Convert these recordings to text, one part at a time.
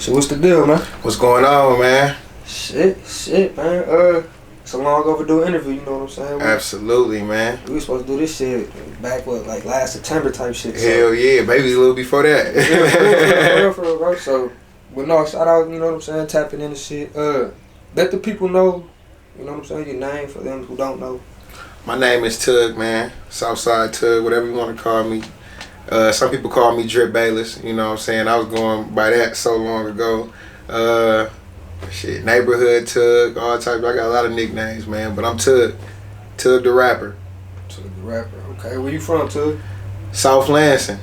So what's the deal, man? What's going on, man? Shit, man. It's a long overdue interview, you know what I'm saying? Absolutely, man. We were supposed to do this shit back, like last September type shit. Hell yeah, maybe a little before that. For real, bro. So, but no, shout out, you know what I'm saying, tapping in the shit. Let the people know, you know what I'm saying, your name for them who don't know. My name is Tugg, man. Southside Tugg, whatever you want to call me. Some people call me Drip Bayless, you know what I'm saying? I was going by that so long ago. Neighborhood Tugg, all types. I got a lot of nicknames, man, but I'm Tugg. Tugg the rapper. Tugg the rapper, okay. Where you from, Tugg? South Lansing,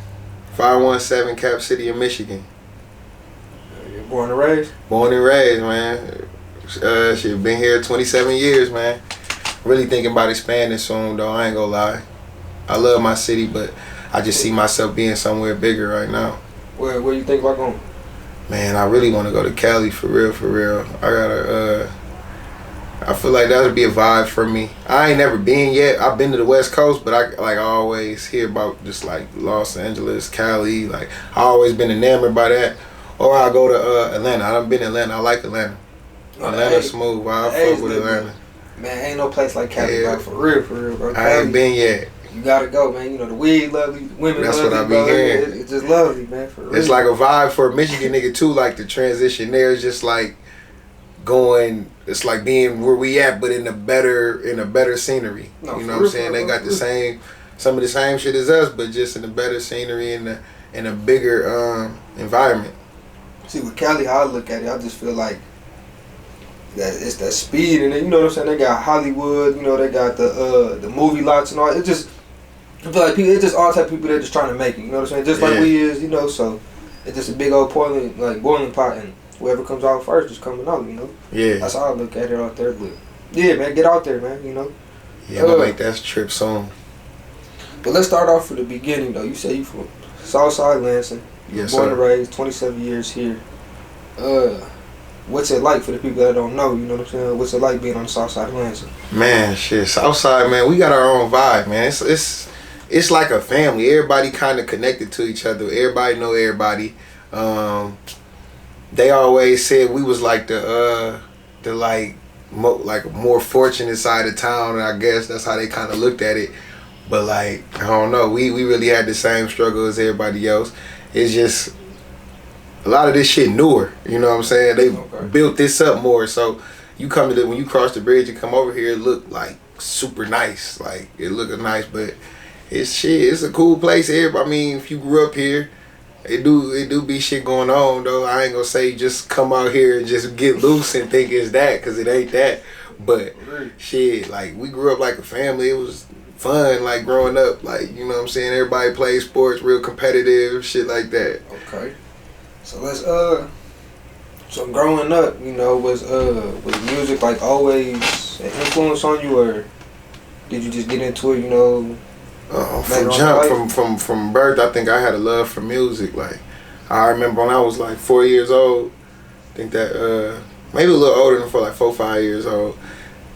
517 Cap City in Michigan. You're born and raised? Born and raised, man. Been here 27 years, man. Really thinking about expanding soon, though. I ain't gonna lie. I love my city, but I just see myself being somewhere bigger right now. Where you think about going? Man, I really want to go to Cali for real. I feel like that would be a vibe for me. I ain't never been yet. I've been to the West Coast, but I always hear about just like Los Angeles, Cali. Like I always been enamored by that. Or I go to Atlanta. I done been to Atlanta. I like Atlanta. Atlanta's smooth. I fuck with Atlanta. Man, ain't no place like Cali, bro. For real, bro. I ain't been yet. You gotta go, man. You know, the weed lovely, women That's lovely, what I be bro. hearing. It's just lovely, man, for real. It's like a vibe for a Michigan nigga, too, like the transition there is just like going, it's like being where we at, but in a better scenery. No, you know what I'm saying? They got some of the same shit as us, but just in a better scenery and in a bigger environment. See, with Cali, how I look at it, I just feel like that it's that speed, and you know what I'm saying. They got Hollywood, you know, they got the movie lots and all. It just, I feel like people, it's just all type of people that just trying to make it. You know what I'm saying? Just like we is, you know. So it's just a big old boiling pot, and whoever comes out first is coming out. You know. Yeah. That's how I look at it out there. But yeah, man, get out there, man. You know. Yeah, I'm gonna make that trip soon. But let's start off from the beginning, though. You say you from SouthSide Lansing. Yes, born sir. and raised, 27 years here. What's it like for the people that don't know? You know what I'm saying? What's it like being on the south side of Lansing? Man, shit, Southside, man, we got our own vibe, man. It's like a family. Everybody kind of connected to each other. Everybody know everybody. They always said we was like the more fortunate side of town, and I guess that's how they kind of looked at it. But like, I don't know, we really had the same struggle as everybody else. It's just a lot of this shit newer, you know what I'm saying? They built this up more, so you come to when you cross the bridge and come over here, it look like super nice, like it look nice, but it's a cool place. Everybody, I mean, if you grew up here, it do be shit going on though. I ain't gonna say just come out here and just get loose and think it's that, cause it ain't that. But shit, like we grew up like a family. It was fun, like growing up, like you know what I'm saying. Everybody plays sports, real competitive, shit like that. Okay. So let's so growing up, you know, was music like always an influence on you, or did you just get into it, you know? From birth, I think I had a love for music. Like I remember when I was like 4 years old, I think that maybe a little older than like 4 or 5 years old,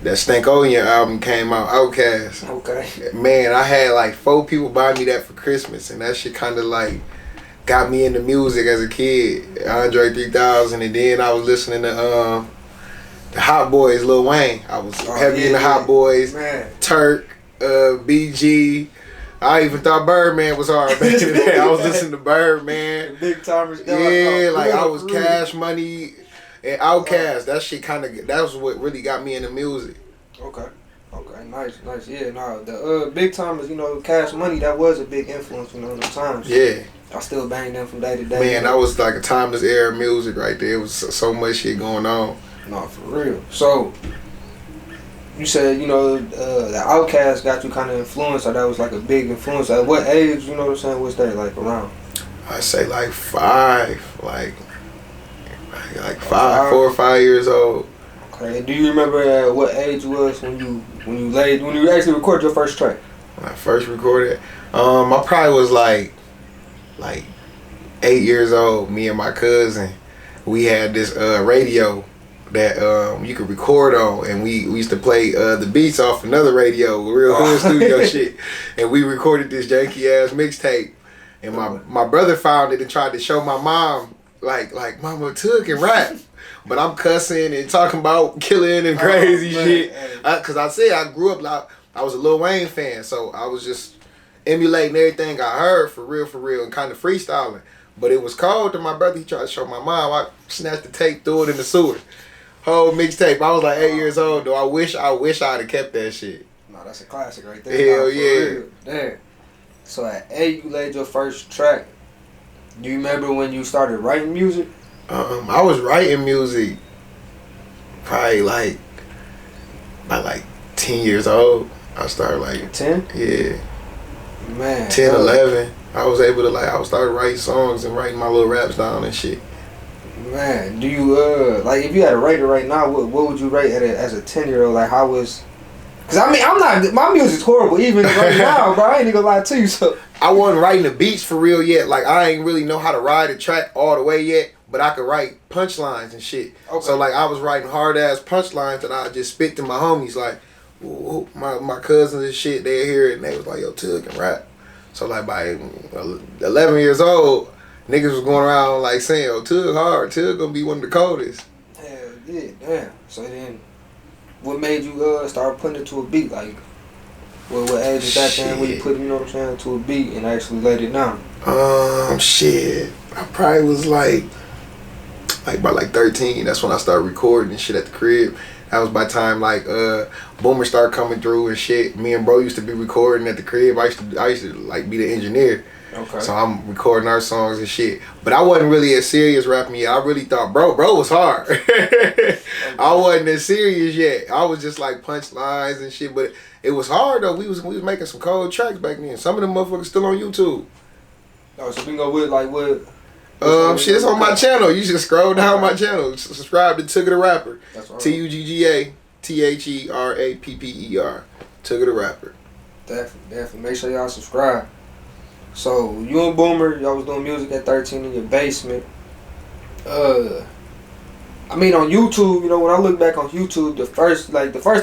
that Stankonia album came out, Outkast. Okay. Man, I had like 4 people buy me that for Christmas, and that shit kind of like got me into music as a kid. Andre 3000, and then I was listening to the Hot Boys, Lil Wayne. I was heavy in the Hot Boys, man. Turk, BG. I even thought Birdman was hard back in the day. I was listening to Birdman. Big timers. Yeah, like I was Cash Money and Outkast. That shit that was what really got me into music. Okay, nice. Yeah, no, the Big Timers, you know, Cash Money, that was a big influence, you know, in the times. Yeah. I still bang them from day to day. Man, that was like a timeless era of music right there. It was so much shit going on. No, for real. So, you said, you know, the Outkast got you kind of influenced, or that was like a big influence. At what age, you know what I'm saying, was that like around? I'd say like 5, like 5, 4 or 5 years old. Okay, do you remember what age it was when you actually recorded your first track? When I first recorded, I probably was like 8 years old. Me and my cousin, we had this radio that you could record on, and we used to play the beats off another radio, real hood studio shit, and we recorded this janky ass mixtape. And my brother found it and tried to show my mom like Mama Tugg can rap. But I'm cussing and talking about killing and crazy shit. Cause I said I grew up like I was a Lil Wayne fan, so I was just emulating everything I heard for real, and kind of freestyling. But it was cold to my brother. He tried to show my mom. I snatched the tape, threw it in the sewer. Whole mixtape. I was like 8 years old though. I wish I'd have kept that shit. No, that's a classic right there. Hell yeah. Damn. So at 8 you laid your first track. Do you remember when you started writing music? I was writing music probably like by like 10 years old. I started like 10? Yeah. Man. 10, 11. I was able to I started writing songs and writing my little raps down and shit. Man, do you like if you had to rate it right now, what would you rate it as a 10-year-old? Like how was? Cause I mean I'm not, my music's horrible even right now, bro. I ain't even gonna lie to you. So I wasn't writing the beats for real yet. Like I ain't really know how to ride a track all the way yet, but I could write punchlines and shit. Okay. So like I was writing hard ass punchlines and I just spit to my homies like, ooh, my cousins and shit. They hear it and they was like, yo, Tugg can rap. So like by 11 years old, niggas was going around like saying, "Oh, Tugg hard. Tugg gonna be one of the coldest." Hell yeah, damn. So then, what made you start putting it to a beat? Like, what age is that then when you put, you know what I'm saying, to a beat and actually laid it down? Shit. I probably was like by 13. That's when I started recording and shit at the crib. That was by the time like Boomer started coming through and shit. Me and bro used to be recording at the crib. I used to like be the engineer. Okay. So I'm recording our songs and shit. But I wasn't really as serious rapping yet. I really thought bro was hard. Okay. I wasn't as serious yet. I was just like punchlines and shit. But it was hard though. We was making some cold tracks back then. Some of them motherfuckers still on YouTube. Oh, so we can go with like what? Shit, it's on my channel. You should scroll down my channel. Subscribe to Tugg the Rapper. That's right. TUGGA THERAPPER. Tugg the Rapper. Definitely. Make sure y'all subscribe. So you and Boomer, y'all was doing music at 13 in your basement. I mean on YouTube, you know, when I look back on YouTube, the first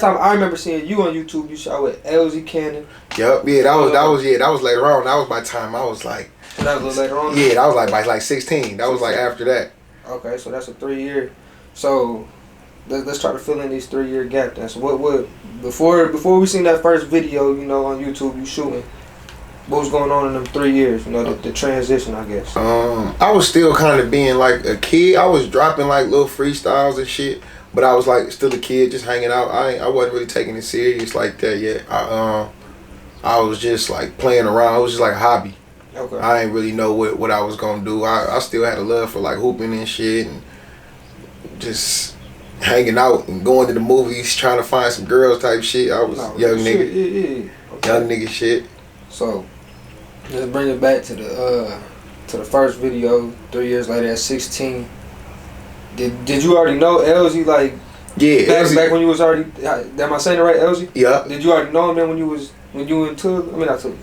time I remember seeing you on YouTube, you shot with LZ Cannon. Yep, yeah, that was later on. That was my time. I was like, so that was a little later on? Yeah, that was like 16. That was like after that. Okay, so that's a 3-year. So let's try to fill in these 3-year gap then. So what before we seen that first video, you know, on YouTube you shooting, what was going on in them 3 years, you know, the transition, I guess? I was still kind of being like a kid. I was dropping like little freestyles and shit, but I was like still a kid just hanging out. I wasn't really taking it serious like that yet. I was just like playing around. It was just like a hobby. Okay. I didn't really know what I was gonna do. I still had a love for like hooping and shit and just hanging out and going to the movies, trying to find some girls type shit. I was young nigga. Yeah. Okay. Young nigga shit. So let's bring it back to the first video 3 years later at 16. Did you already know LZ like? Yeah. Back when you was already. Am I saying it right, LZ? Yeah. Did you already know him then when you and Tugg? I mean not Tugg.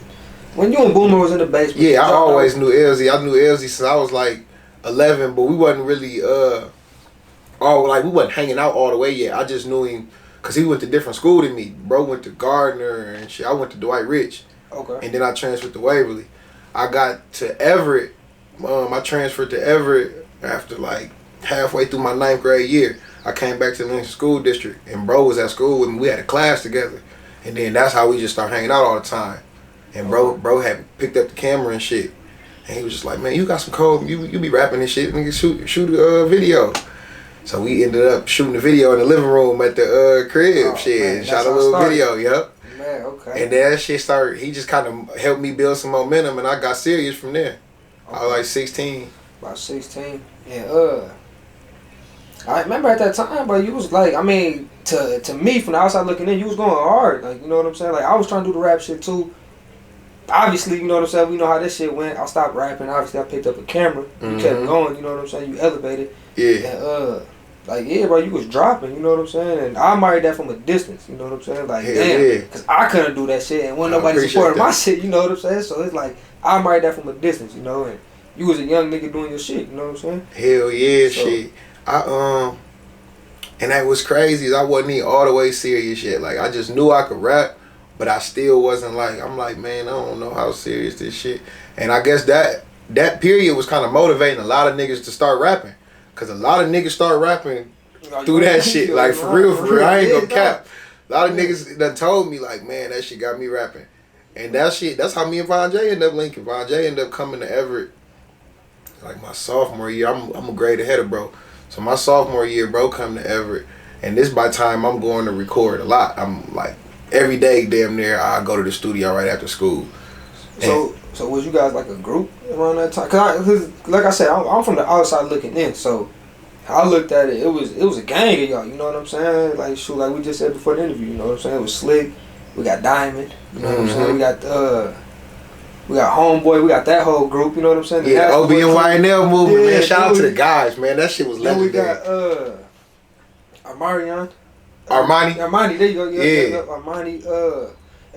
When you and Boomer was in the basement. Yeah, I always knew LZ. I knew LZ since I was like 11, but we wasn't really we wasn't hanging out all the way yet. I just knew him because he went to different school than me. Bro went to Gardner and shit. I went to Dwight Rich. Okay. And then I transferred to Waverly. I got to Everett. I transferred to Everett after like halfway through my 9th grade year. I came back to the Lansing School District and bro was at school with me. We had a class together. And then that's how we just started hanging out all the time. And bro had picked up the camera and shit. And he was just like, man, you got some cold, you be rapping and shit, nigga, shoot a video. So we ended up shooting the video in the living room at the crib, shit. Man, shot a little video, yep. Man, okay. And then that shit started, he just kind of helped me build some momentum and I got serious from there. Okay. I was like 16. About 16. And I remember at that time, bro, you was like, I mean, to me from the outside looking in, you was going hard. Like, you know what I'm saying? Like, I was trying to do the rap shit too. Obviously, you know what I'm saying? We know how this shit went. I stopped rapping. Obviously, I picked up a camera. You kept going, you know what I'm saying? You elevated. Yeah. And, bro, you was dropping, you know what I'm saying? And I admired that from a distance, you know what I'm saying? Like, damn, because I couldn't do that shit and wasn't nobody supporting my shit, you know what I'm saying? So it's like, I admired that from a distance, you know? And you was a young nigga doing your shit, you know what I'm saying? Hell yeah, so, shit. And that was crazy is I wasn't even all the way serious yet. Like, I just knew I could rap. But I still wasn't like, I'm like, man, I don't know how serious this shit. And I guess that that period was kind of motivating a lot of niggas to start rapping. Cause a lot of niggas start rapping through that shit. Like for real. I ain't gonna cap. A lot of niggas done told me like, man, that shit got me rapping. And that shit, that's how me and Von J ended up linking. Von J ended up coming to Everett like my sophomore year. I'm a grade ahead of bro. So my sophomore year, bro come to Everett. And this by time I'm going to record a lot. I'm like, every day damn near I go to the studio right after school. So was you guys like a group around that time? Cause like I said, I'm from the outside looking in. So I looked at it. It was a gang of y'all. You know what I'm saying? Like shoot, like we just said before the interview. You know what I'm saying? It was Slick. We got Diamond. You know what I'm saying? We got Homeboy. We got that whole group. You know what I'm saying? Yeah, OB and YNL movement, man. Shout out to the guys, man. That shit was legendary. Then we got Armani. There you go. Yeah. Armani.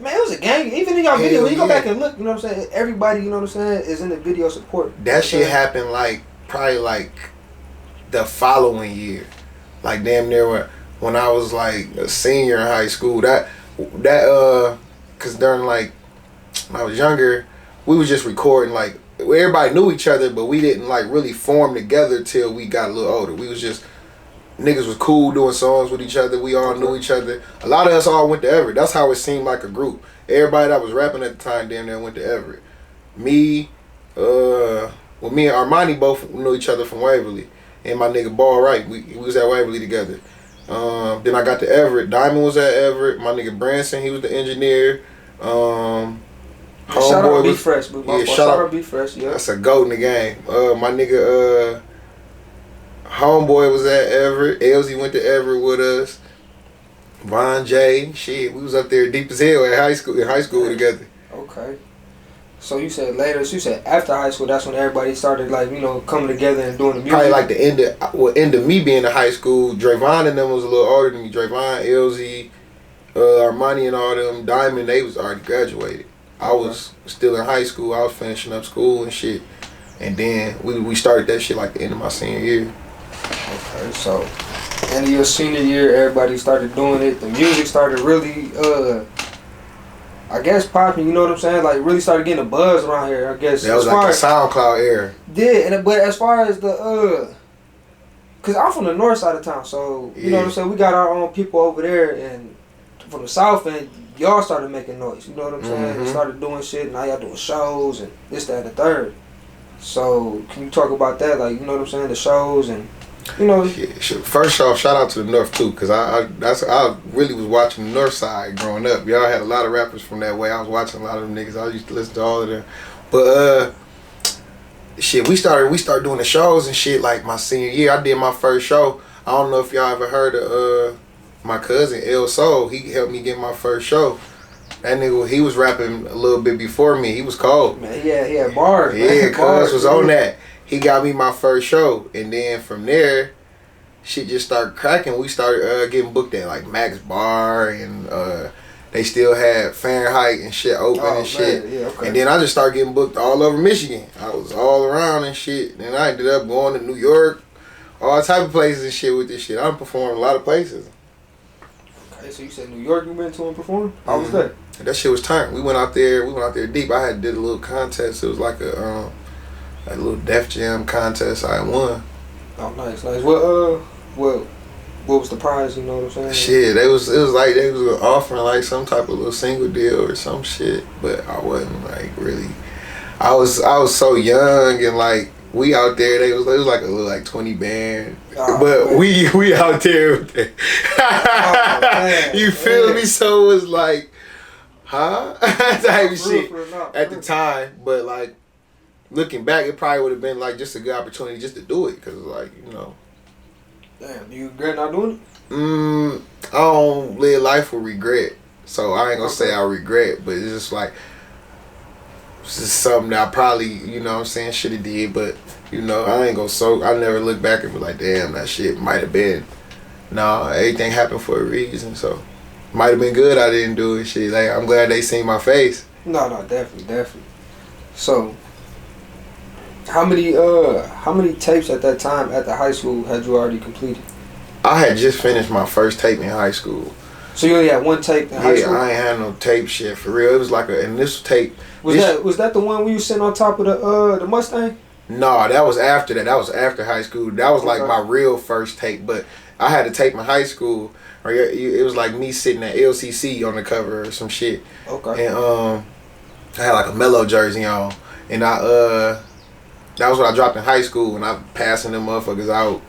Man, it was a gang. Even in y'all video, when you go back and look, you know what I'm saying? Everybody, you know what I'm saying, is in the video support. That shit happened like probably like the following year, like damn near when I was like a senior in high school. That cause during like when I was younger, we was just recording like everybody knew each other, but we didn't like really form together till we got a little older. We was just niggas was cool doing songs with each other. We all knew each other. A lot of us all went to Everett. That's how it seemed like a group. Everybody that was rapping at the time damn near went to Everett. Me and Armani both knew each other from Waverly. And my nigga Ball Wright, we was at Waverly together. Then I got to Everett. Diamond was at Everett. My nigga Branson, he was the engineer. Shout out Be Fresh. Shout out Be Fresh, yeah. That's a goat in the game. My nigga Homeboy was at Everett. Elsie went to Everett with us. Von J, shit, we was up there deep as hell in high school together. Okay. So you said later, so you said after high school, that's when everybody started like, you know, coming together and doing the music? Probably like the end of me being in high school. Drayvon and them was a little older than me. Drayvon, Elsie, Armani and all them, Diamond, they was already graduated. I was still in high school. I was finishing up school and shit. And then we started that shit like the end of my senior year. Okay, so end of your senior year, everybody started doing it. The music started really, I guess popping. You know what I'm saying? Like really started getting a buzz around here. I guess that was like the SoundCloud era. Yeah, but as far as the cause I'm from the north side of town, so you know what I'm saying. We got our own people over there, and from the south end, y'all started making noise. You know what I'm saying? You started doing shit. Now y'all doing shows and this, that, and the third. So can you talk about that? Like you know what I'm saying? The shows and. You know, first off, shout out to the North too, cause I really was watching the North Side growing up. Y'all had a lot of rappers from that way. I was watching a lot of them niggas. I used to listen to all of them. But shit, we started doing the shows and shit like my senior year. I did my first show. I don't know if y'all ever heard of my cousin El Soul. He helped me get my first show. That nigga, he was rapping a little bit before me. He was cold. Man, yeah, he had bars. Yeah, cuz was on that. He got me my first show, and then from there, shit just started cracking. We started getting booked at like Max Bar, and they still had Fahrenheit and shit open and shit. Yeah, okay. And then I just started getting booked all over Michigan. I was all around and shit. Then I ended up going to New York, all type of places and shit with this shit. I performed a lot of places. Okay, so you said New York you went to and performed? How was that? That shit was turned. We went out there deep. I had did a little contest. It was like a little Def Jam contest. I won. Oh, nice. What was the prize? You know what I'm saying? Shit, it was like they was offering like some type of little single deal or some shit, but I wasn't like really. I was so young and like we out there. It was like a little like 20 band, but man. we out there. With it. You feel me? So it was like, huh? type of shit at the time, but like. Looking back, it probably would have been like just a good opportunity just to do it, cause like you know. Damn, do you regret not doing it? I don't live life with regret, so I ain't gonna say I regret, but it's just like it's just something that I probably you know what I'm saying should have did, but you know I ain't gonna I never look back and be like, damn, that shit might have been. No, everything happened for a reason, so might have been good I didn't do it. Shit, like I'm glad they seen my face. No, definitely. So. How many tapes at that time at the high school had you already completed? I had just finished my first tape in high school. So you only had one tape in high school? Yeah, I ain't had no tape shit for real. It was like an initial tape. Was that the one where you sitting on top of the Mustang? No, that was after that. That was after high school. That was like my real first tape. But I had a tape in high school. Or it was like me sitting at LCC on the cover or some shit. Okay. And I had like a Mellow jersey on, and that was what I dropped in high school, and I'm passing them motherfuckers out.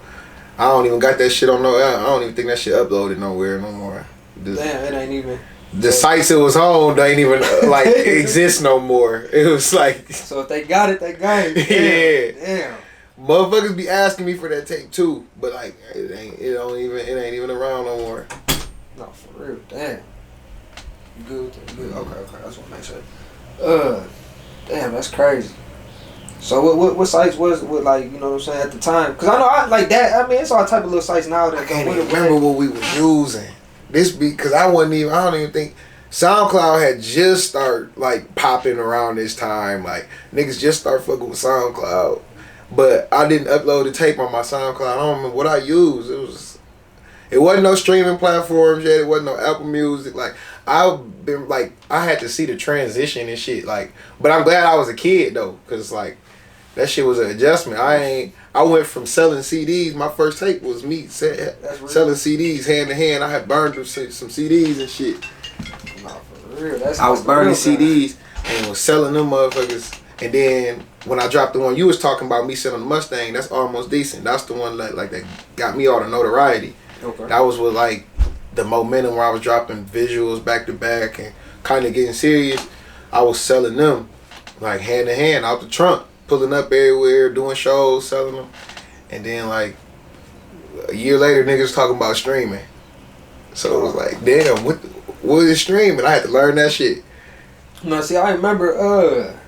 I don't even got that shit on no. I don't even think that shit uploaded nowhere no more. Damn, it ain't even. The sites it was on don't even like exist no more. It was like. So if they got it, they got it. Yeah. Damn. Motherfuckers be asking me for that tape too, but like it ain't even around no more. No, for real. Damn. You good? You good? Okay. I just want to make sure. Damn, that's crazy. So what sites was like, you know what I'm saying, at the time? Cause I know I like that. I mean, it's all type of little sites now that I can't even remember what we was using. Cause I don't even think SoundCloud had just started like popping around this time. Like niggas just start fucking with SoundCloud. But I didn't upload the tape on my SoundCloud. I don't remember what I used. It wasn't no streaming platforms yet. It wasn't no Apple Music. Like I had to see the transition and shit. Like, but I'm glad I was a kid though, cause like that shit was an adjustment. I went from selling CDs. My first tape was me selling CDs hand to hand. I had burned some CDs and shit. No, for real. I was burning CDs and was selling them motherfuckers. And then when I dropped the one you was talking about, me sitting on the Mustang, that's Almost Decent. That's the one that got me all the notoriety. Okay. That was with like the momentum where I was dropping visuals back to back and kind of getting serious. I was selling them like hand to hand out the trunk, pulling up everywhere, doing shows, selling them. And then like a year later, niggas talking about streaming. So it was like, damn, what is streaming? I had to learn that shit. No, see, I remember,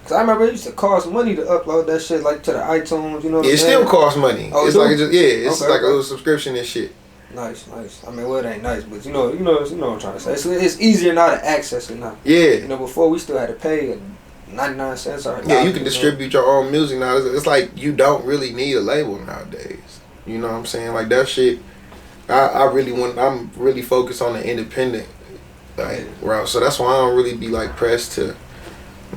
cause I remember it used to cost money to upload that shit like to the iTunes, you know what I'm saying? It still costs money. Oh, it's like it's like a little subscription and shit. Nice. I mean, well, it ain't nice, but you know what I'm trying to say. It's easier now to access it now. Yeah. You know, before we still had to pay 99 cents or yeah, you can distribute your own music now. It's like you don't really need a label nowadays. You know what I'm saying? Like that shit. I'm really focused on the independent route. So that's why I don't really be like pressed to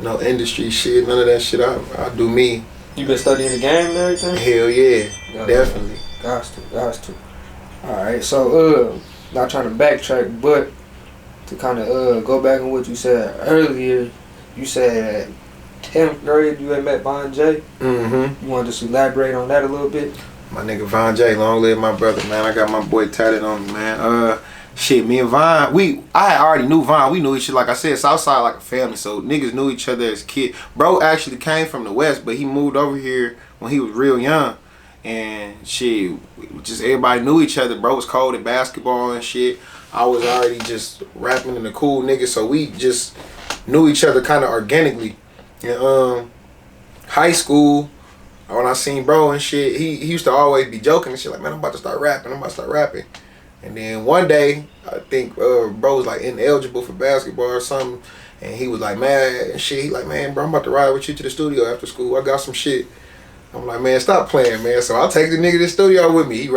industry shit. None of that shit. I do me. You been studying the game and everything? Hell yeah, definitely. Got to. All right, so not trying to backtrack, but to kind of go back on what you said earlier. You said 10th grade you had met Von J. Mm-hmm. You want to just elaborate on that a little bit? My nigga Von J, long live my brother, man. I got my boy tatted on me, man. Shit, me and Von, I already knew Von. We knew each other, like I said, Southside like a family. So niggas knew each other as a kid. Bro actually came from the West, but he moved over here when he was real young. And shit, just everybody knew each other. Bro was cold at basketball and shit. I was already just rapping and a cool nigga, so we just knew each other kind of organically. And high school, when I seen bro and shit, he used to always be joking and shit like, man, I'm about to start rapping. And then one day, I think bro was like ineligible for basketball or something, and he was like mad and shit. He like, man, bro, I'm about to ride with you to the studio after school. I got some shit. I'm like, man, stop playing, man. So I'll take the nigga to the studio with me. He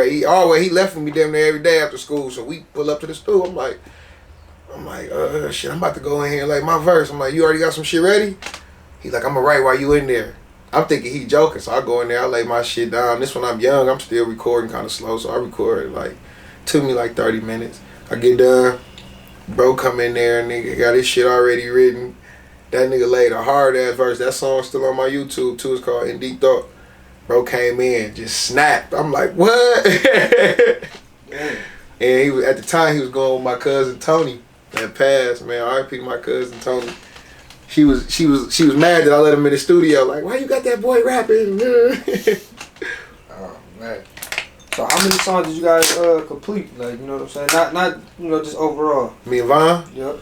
left with me damn near every day after school. So we pull up to the studio. I'm like, shit, I'm about to go in here and like my verse. I'm like, you already got some shit ready? He's like, I'm gonna write while you in there. I'm thinking he joking, so I go in there, I lay my shit down. This one I'm young, I'm still recording kind of slow, so I record like, took me like 30 minutes. I get done, bro come in there, nigga got his shit already written. That nigga laid a hard ass verse. That song's still on my YouTube too. It's called In Deep Thought. Bro came in, just snapped. I'm like, what? And he was, at the time he was going with my cousin Tony. That passed, man. R.I.P. my cousin Tony. She was mad that I let him in the studio. Like, why you got that boy rapping? Oh man. So how many songs did you guys complete? Like, you know what I'm saying? Not just overall. Me and Von? Yep.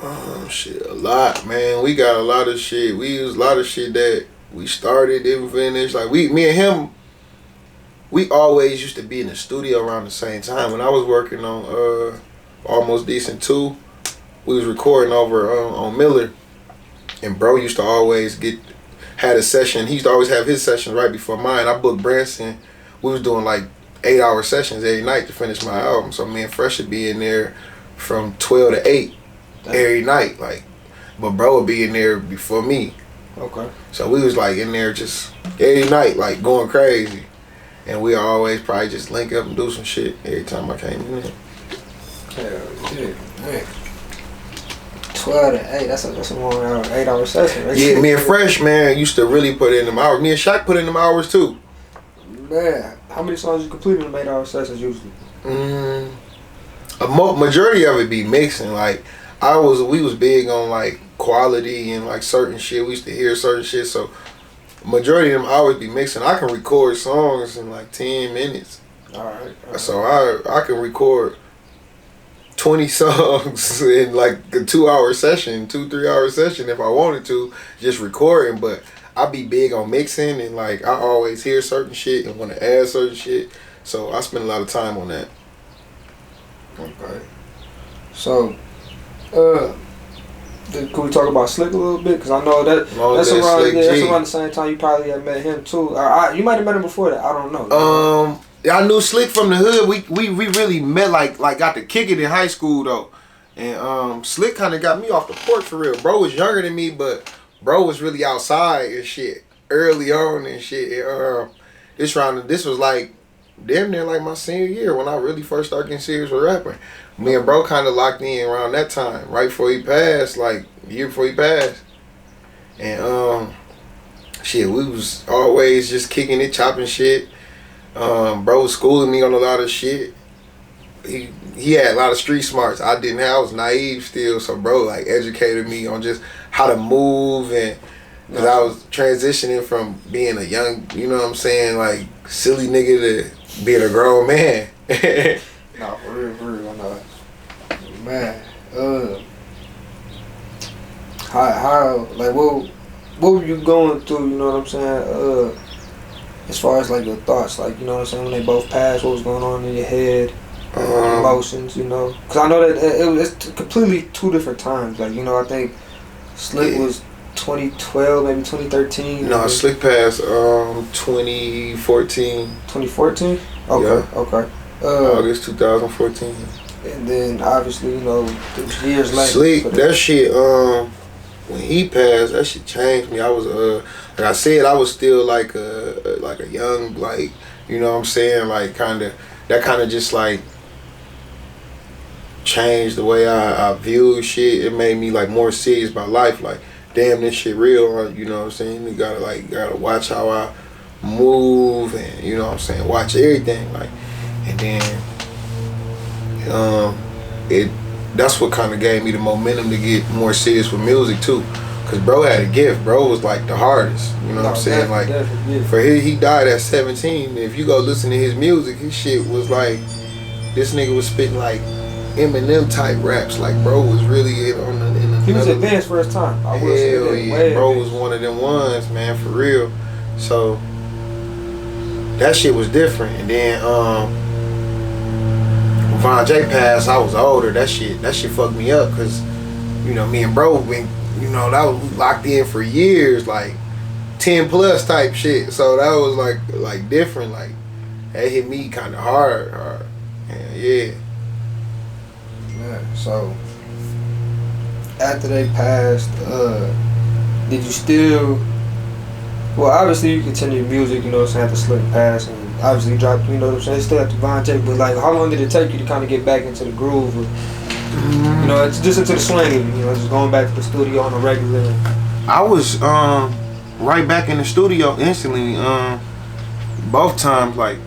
Oh shit, a lot, man. We got a lot of shit. We used a lot of shit that we started, didn't finish. Like me and him, we always used to be in the studio around the same time. When I was working on Almost Decent 2, we was recording over on Miller. And bro used to always had a session. He used to always have his session right before mine. I booked Branson. We was doing like 8-hour sessions every night to finish my album. So me and Fresh would be in there from 12 to 8 every night. Like, but bro would be in there before me. Okay. So we was like in there just every night, like going crazy. And we always probably just link up and do some shit every time I came in there. Hell yeah, man. 12 to 8, that's a long 8-hour session, right? Yeah, me and Fresh, man, used to really put in them hours. Me and Shaq put in them hours too. Man, how many songs you completed in them 8-hour sessions usually? A majority of it be mixing. Like, we was big on like quality and like certain shit. We used to hear certain shit, so majority of them hours be mixing. I can record songs in like 10 minutes. All right. So I can record 20 songs in like a 2-hour session, 2-3 hour session if I wanted to, just recording. But I be big on mixing, and like I always hear certain shit and want to add certain shit, so I spend a lot of time on that. Okay. So, can we talk about Slick a little bit? Because I know that's around the same time you probably had met him too. You might have met him before that. I don't know. I knew Slick from the hood. We really met like got to kick it in high school though, and Slick kind of got me off the porch for real. Bro was younger than me, but bro was really outside and shit early on and shit. This was like damn near like my senior year when I really first started getting serious with rapping. Me and bro kind of locked in around that time, right before he passed, like a year before he passed. And shit, we was always just kicking it, chopping shit. Bro was schooling me on a lot of shit. He had a lot of street smarts I didn't have. I was naive still, so bro like educated me on just how to move, and because I was transitioning from being a young, you know what I'm saying, like silly nigga to being a grown man. No, for real, I know. Man, how like what were you going through? You know what I'm saying? As far as like your thoughts, like you know what I'm saying, when they both passed, what was going on in your head, emotions, you know? Because I know that it's completely two different times. Like you know, I think Slick was 2012, maybe 2013. No, Slick passed 2014. 2014. Okay, yeah. Okay. August 2014. And then obviously, you know, years later. Slick, that shit, when he passed, that shit changed me. I was, like I said, I was still like a young, like, you know what I'm saying, like that kind of just like changed the way I viewed shit. It made me like more serious about life. Like, damn, this shit real. You know what I'm saying? You gotta watch how I move, and you know what I'm saying, watch everything. Like, and then that's what kind of gave me the momentum to get more serious with music too. Cause bro had a gift. Bro was like the hardest. You know what I'm saying? Like, he died at 17. If you go listen to his music, his shit was like, this nigga was spitting like Eminem type raps. Like bro was really in another. He was advanced for his time. Hell yeah, bro was one of them ones, man, for real. So that shit was different. And then Von J passed, I was older. That shit fucked me up, cause you know me and bro been, you know, that was locked in for years, like 10 plus type shit. So that was like different. Like that hit me kind of hard. Yeah. So after they passed, did you still? Well, obviously you continued music, you know what I'm saying, after Slick passed, and obviously you dropped, you know what I'm saying, still after Von J, but like, how long did it take you to kind of get back into the groove, or, you know, it's just into the swing, you know, just going back to the studio on a regular? I was right back in the studio instantly. Both times, like,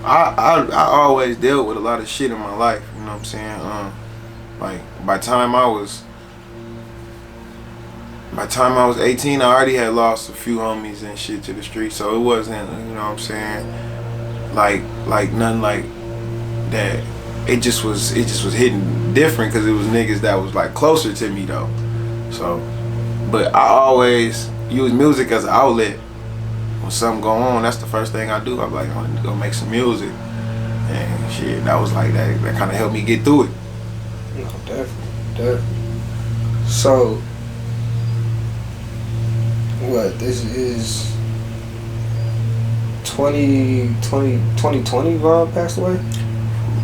I always dealt with a lot of shit in my life, you know what I'm saying. Like by the time I was 18, I already had lost a few homies and shit to the street, so it wasn't, you know what I'm saying, like nothing like that. It just was hitting different, because it was niggas that was like closer to me though. So, but I always use music as an outlet. When something go on, that's the first thing I do. I'm like, I want to go make some music, and shit, that was like that kind of helped me get through it. No, definitely. So, what, this is 2020 Von passed away?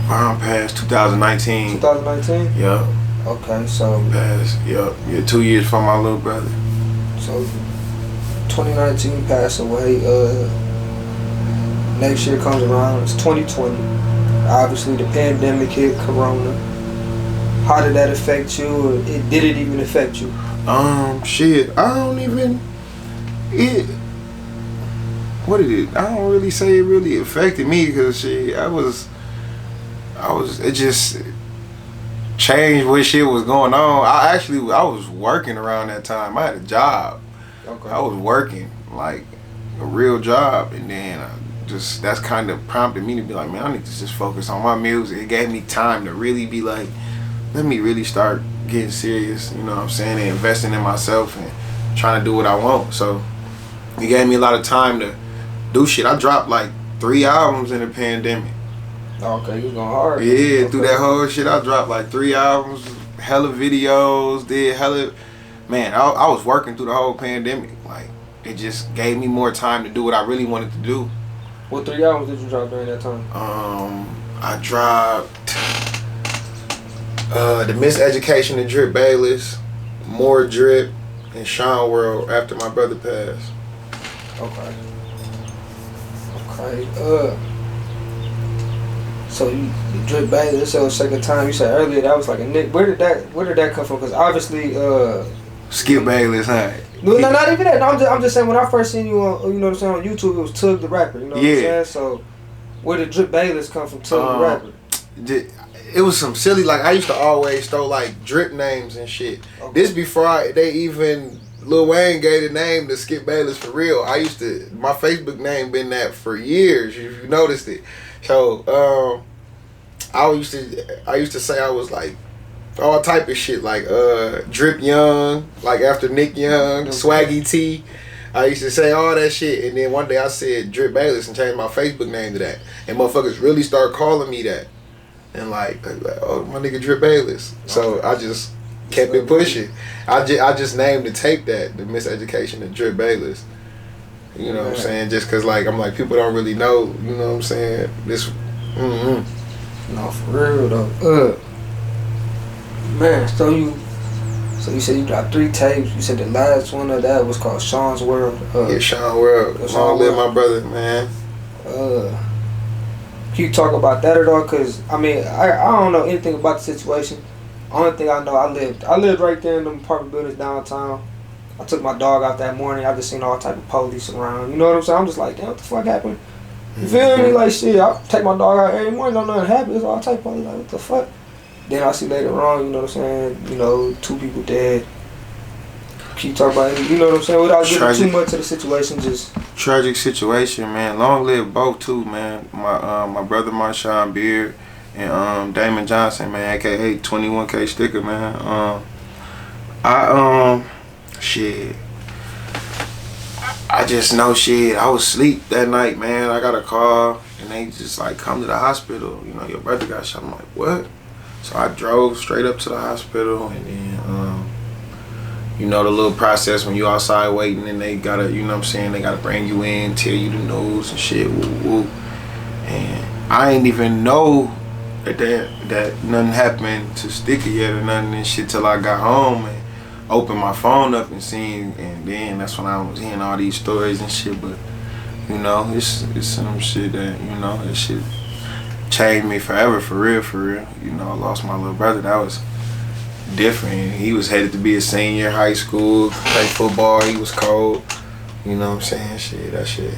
Mom passed 2019. 2019? Yup. Okay, so Passed. Yup. Yeah, 2 years from my little brother. So 2019 passed away. Next year comes around. It's 2020. Obviously, the pandemic hit, Corona. How did that affect you? Or did it even affect you? Shit. I don't even. It. What did it? I don't really say it really affected me because shit. I was. It just changed what shit was going on. I was working around that time. I had a job. Okay. I was working like a real job, and then that's kind of prompted me to be like, man, I need to just focus on my music. It gave me time to really be like, let me really start getting serious, you know what I'm saying, and investing in myself and trying to do what I want. So it gave me a lot of time to do shit. I dropped like 3 albums in the pandemic. Okay, you was going hard. Yeah, okay. Through that whole shit, I dropped like 3 albums, hella videos, did hella. Man, I was working through the whole pandemic. Like, it just gave me more time to do what I really wanted to do. What 3 albums did you drop during that time? I dropped The Miseducation of Drip Bayless, More Drip, and Sean World after my brother passed. Okay. So you Drip Bayless, so second time, you said earlier that was like a nick. Where did that come from? Because obviously Skip Bayless, huh? No, not even that. No, I'm just saying when I first seen you on, you know what I'm saying, on YouTube, it was Tugg the rapper. You know what I'm saying? So where did Drip Bayless come from? Tugg the rapper. It was some silly, like I used to always throw like drip names and shit. Okay. This before they even Lil Wayne gave the name to Skip Bayless for real. My Facebook name been that for years. If you noticed it. So I used to say I was like all type of shit, like Drip Young, like after Nick Young, Swaggy T. I used to say all that shit, and then one day I said Drip Bayless and changed my Facebook name to that, and motherfuckers really start calling me that, and like oh, my nigga Drip Bayless. So I just kept it pushing. I just named the tape that, The Miseducation of Drip Bayless. You know what I'm saying? Just cause like I'm like, people don't really know. You know what I'm saying? This. No, for real though. Man, so you said you dropped 3 tapes. You said the last one of that was called Sean's World. Yeah, Sean World. Long live my brother, man. Can you talk about that at all? Cause I mean, I don't know anything about the situation. Only thing I know, I lived right there in them apartment buildings downtown. I took my dog out that morning. I just seen all type of police around. You know what I'm saying? I'm just like, damn, what the fuck happened? You feel me? Like shit, I take my dog out every morning. Don't nothing happen. It's all type of police. Like, what the fuck? Then I see later on, you know what I'm saying? You know, 2 people dead. Keep talking about it. You know what I'm saying? Without getting too much of the situation, just tragic situation, man. Long live both too, man. My brother Marshawn Beard and Damon Johnson, man, aka 21K Sticker, man. Shit. I just know shit. I was asleep that night, man. I got a call and they just like, come to the hospital. You know, your brother got shot. I'm like, what? So I drove straight up to the hospital, and then you know the little process when you outside waiting and they gotta, you know what I'm saying, they gotta bring you in, tell you the news and shit, woo woo. And I ain't even know that nothing happened to Sticker yet or nothing and shit till I got home and opened my phone up and seen, and then that's when I was hearing all these stories and shit. But you know, it's some shit that, you know, that shit changed me forever, for real. You know, I lost my little brother. That was different. He was headed to be a senior in high school, play football. He was cold. You know what I'm saying? Shit, that shit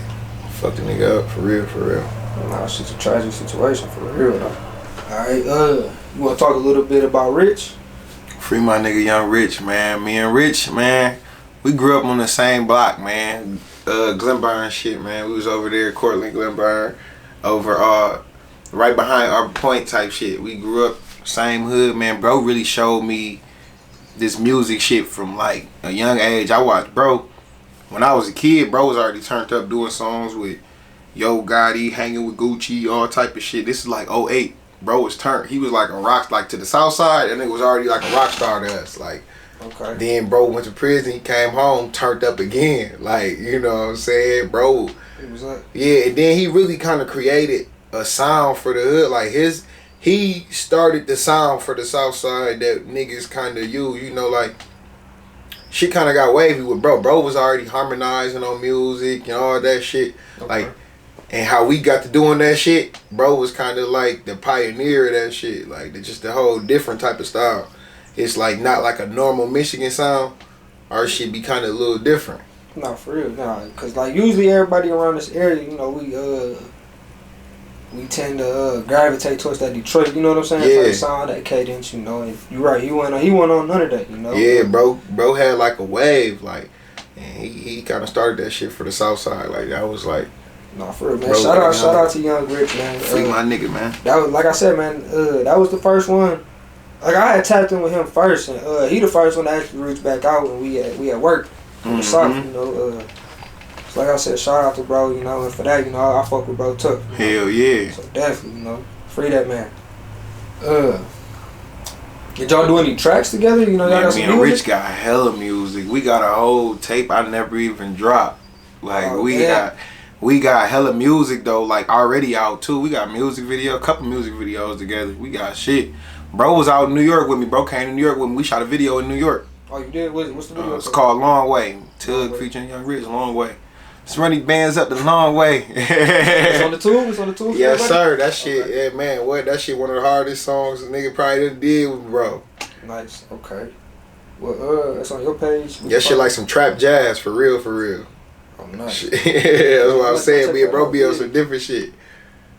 fucked the nigga up, for real. Nah, it's just a tragic situation, for real though. Alright, you wanna talk a little bit about Rich? Free my nigga Young Rich, man. Me and Rich, man, we grew up on the same block, man. Glenburn shit, man. We was over there, Cortland, Glenburn, over right behind Arbor Point type shit. We grew up same hood, man. Bro really showed me this music shit from like a young age. I watched bro when I was a kid. Bro was already turned up doing songs with Yo Gotti, hanging with Gucci, all type of shit. This is like '08. Bro was turned. He was like a rock, like to the South Side, and it was already like a rock star to us. Like, okay. Then bro went to prison. He came home, turned up again. Like, you know what I'm saying, bro. It was like, yeah, and then he really kind of created a sound for the hood. Like his he started the sound for the South Side that niggas kind of use. You know, like shit kind of got wavy with bro. Bro was already harmonizing on music and all that shit. Okay. Like, and how we got to doing that shit, bro was kind of like the pioneer of that shit. Like, just the whole different type of style. It's like not like a normal Michigan sound. Our shit be kind of a little different. No, for real, no. Cause like usually everybody around this area, you know, we tend to gravitate towards that Detroit. You know what I'm saying? Yeah. Like sound, that cadence. You know, and you're right. He went on none of that. You know. Yeah, bro had like a wave, like, and he kind of started that shit for the South Side. Like that was like. No, for real, man. Bro, shout out to Young Rich, man. Free my nigga, man. That was, like I said, man. That was the first one. Like I had tapped in with him first, and he the first one to actually reach back out when we at work in the South. You know, so like I said, shout out to bro. You know, and for that, you know, I fuck with bro Tugg. Hell yeah. So definitely, you know, free that man. Did y'all do any tracks together? You know, y'all got some music? Me and Rich got hella music. We got a whole tape I never even dropped. Like we got hella music though, like already out too. We got music video, a couple music videos together. We got shit. Bro was out in New York with me. Bro came to New York with me. We shot a video in New York. Oh, you did? What's the video? It's called Long Way. Tugg featuring Young Rich, Long Way. Let's run these bands up the long way. It's on the tube? It's on the tube? Yes, sir. That shit, okay. Yeah, man. What? That shit one of the hardest songs a nigga probably done did with bro. Nice. Okay. Well, it's on your page. That shit like some trap jazz, for real, for real. Oh, nice. Yeah, that's what I'm saying. Me and bro be on some different shit.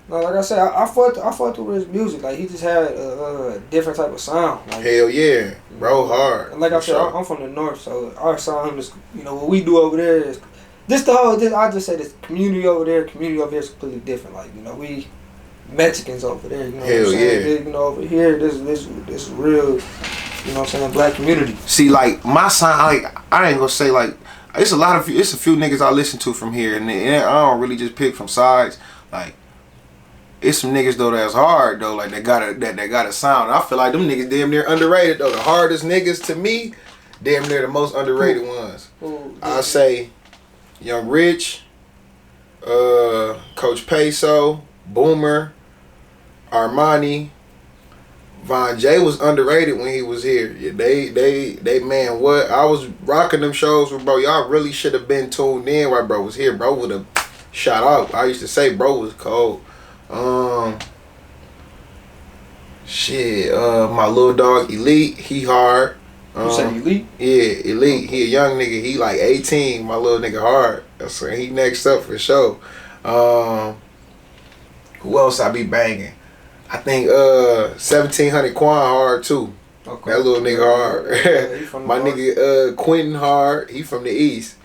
No, like I said, I fucked with his music. Like he just had a different type of sound. Like, hell yeah, bro, hard. And like I said, I'm from the north, so our sound is, you know, what we do over there is this the whole. I just say this community over there is completely different. Like, you know, we Mexicans over there. You know hell what I'm saying? Yeah. You know, over here, this is real. You know what I'm saying? Black community. See, like my sound, like I ain't gonna say like it's a few niggas I listen to from here, and I don't really just pick from sides. Like it's some niggas though that's hard though, like that got a sound. I feel like them niggas damn near underrated though. The hardest niggas to me, damn near the most underrated ones. I say Young Rich, Coach Peso, Boomer, Armani. Von J was underrated when he was here. Yeah, they man, what I was rocking them shows with bro. Y'all really should have been tuned in while bro was here. Bro would have shot out. I used to say bro was cold. My little dog Elite, he hard. You say Elite? Yeah, Elite. He a young nigga. He like 18. My little nigga hard. So he next up for sure. Who else I be banging? I think 1700 Quan hard too. Okay. That little nigga hard. My nigga Quentin hard. He from the east.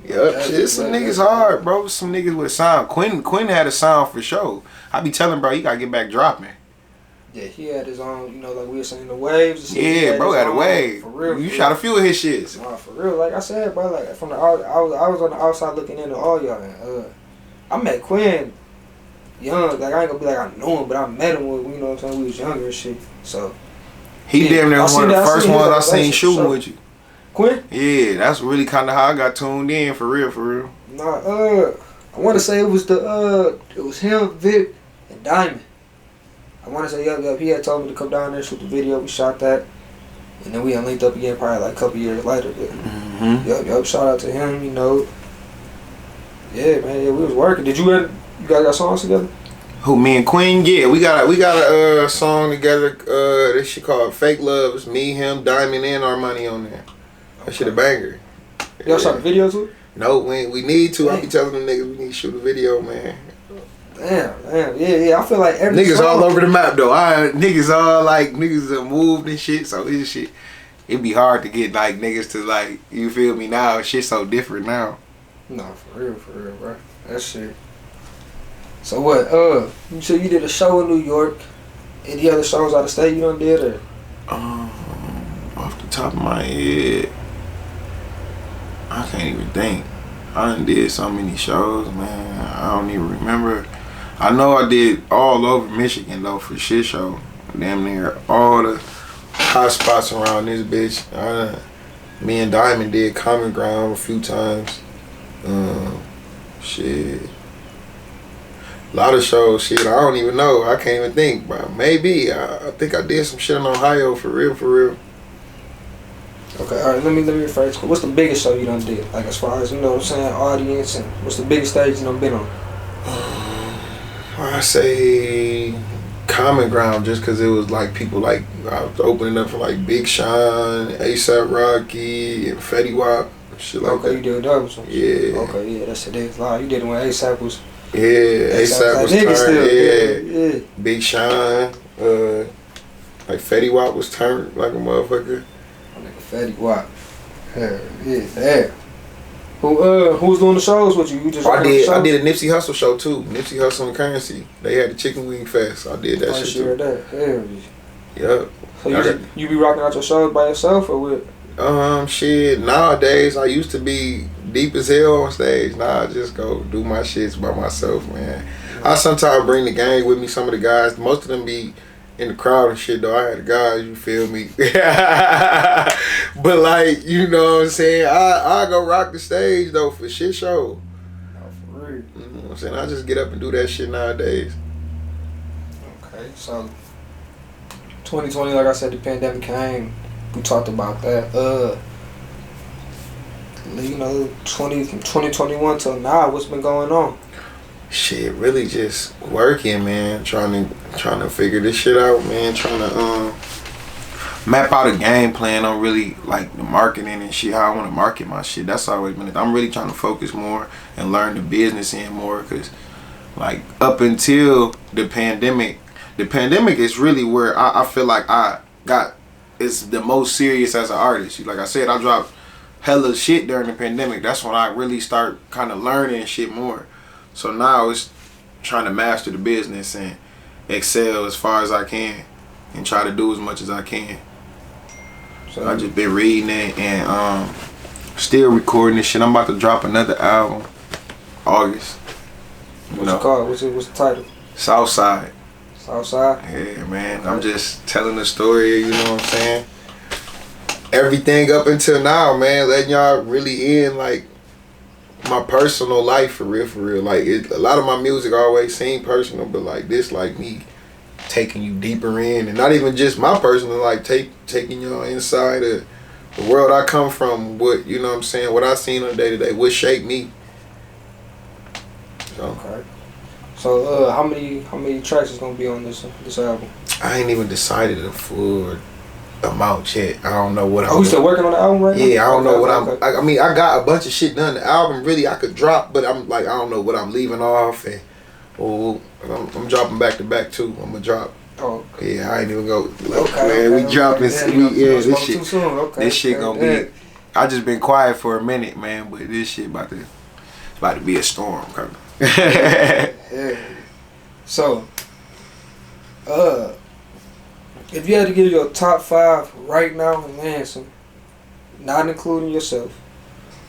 Yup, shit, some niggas hard, bro. Some niggas with a sound. Quentin had a sound for sure. I be telling bro, you gotta get back dropping. Yeah, he had his own, you know, like we were saying, the waves. Yeah, bro had a wave. For real. You shot a few of his shits. Nah, for real. Like I said, bro, like from the I was on the outside looking into all y'all. And, I met Quinn young. Like I ain't gonna be like I knew him, but I met him when, you know what I'm saying, we was younger and shit. So he damn near one of the first ones I seen shooting with you. Quinn? Yeah, that's really kind of how I got tuned in, for real, for real. Nah, I want to say it was him, Vic, and Diamond. I want to say, yup, he had told me to come down there, shoot the video, we shot that, and then we had linked up again probably like a couple years later. Yup, shout out to him, you know. Yeah, man, yeah, we was working. You guys got songs together? Who, me and Queen? Yeah, we got a song together, this shit called Fake Love. It's me, him, Diamond, and Armani on there. That shit a banger. Y'all shot a video too? No, we need to. I be telling them niggas we need to shoot a video, man. Damn, yeah. I feel like every niggas song, all over the map though. Niggas all like niggas that moved and shit. So this shit, it be hard to get like niggas to like, you feel me now? Shit's so different now. No, for real, bro. That shit. So what? You said you did a show in New York. Any other shows out of state you done did or? Off the top of my head, I can't even think. I done did so many shows, man. I don't even remember. I know I did all over Michigan though for shit show. Damn near all the hot spots around this bitch. Me and Diamond did Common Ground a few times. Shit. A lot of shows, shit, I don't even know. I can't even think, bro. Maybe. I think I did some shit in Ohio, for real, for real. Okay, all right, let me rephrase. What's the biggest show you done did? Like, as far as, you know what I'm saying, audience, and what's the biggest stage you done been on? I say Common Ground, just because it was like people like, I was opening up for like Big Sean, ASAP Rocky, and Fetty Wap, shit like that. Okay, you did those. Yeah. Okay, yeah, that's it. Wow, you did it when ASAP was. Yeah, ASAP was turned. Still, yeah. Big Sean, like Fetty Wap was turned like a motherfucker. Fetty Wap. Yeah. Who's doing the shows with you? You just I did a Nipsey Hussle show too. Nipsey Hussle and Currency. They had the Chicken Wing Fest. I did that shit too. That. Hell yeah. Yep. So you be rocking out your shows by yourself or with? Shit. Nowadays I used to be deep as hell on stage. Now I just go do my shits by myself, man. I sometimes bring the gang with me. Some of the guys, most of them be in the crowd and shit though. I had guys, you feel me? But like, you know what I'm saying? I go rock the stage though for shit show. Oh, for real. You know what I'm saying? I just get up and do that shit nowadays. Okay, so 2020, like I said, the pandemic came. We talked about that. You know, 2021 till now, what's been going on? Shit, really just working, man. Trying to figure this shit out, man. Trying to map out a game plan on really like the marketing and shit. How I want to market my shit. That's always been it. I'm really trying to focus more and learn the business end more, cause like up until the pandemic is really where I feel like I got it's the most serious as an artist. Like I said, I dropped hella shit during the pandemic. That's when I really start kind of learning shit more. So now it's trying to master the business and excel as far as I can and try to do as much as I can. So I just been reading it and still recording this shit. I'm about to drop another album August. What's it called? What's the title? SouthSide. SouthSide? Yeah, man. Okay. I'm just telling the story, you know what I'm saying? Everything up until now, man, letting y'all really in like my personal life for real. Like a lot of my music always seem personal, but like this, like me taking you deeper in, and not even just my personal life, taking y'all inside of the world I come from. What you know what I'm saying? What I seen on a day to day, what shaped me. So. Okay. So how many tracks is gonna be on this album? I ain't even decided the full amount yet. I don't know what I'm. We still working on the album right now? Yeah, I don't know what I mean, I got a bunch of shit done. The album really I could drop, but I'm like I don't know what I'm leaving off, and I'm dropping back to back too. I'm gonna drop. Oh. Okay. Yeah, I ain't even go. Okay. We dropping. This shit. Too soon. Okay. This shit gonna be. I just been quiet for a minute, man, but this shit about to be a storm coming. Yeah. So, if you had to give your top 5 right now in Lansing, not including yourself,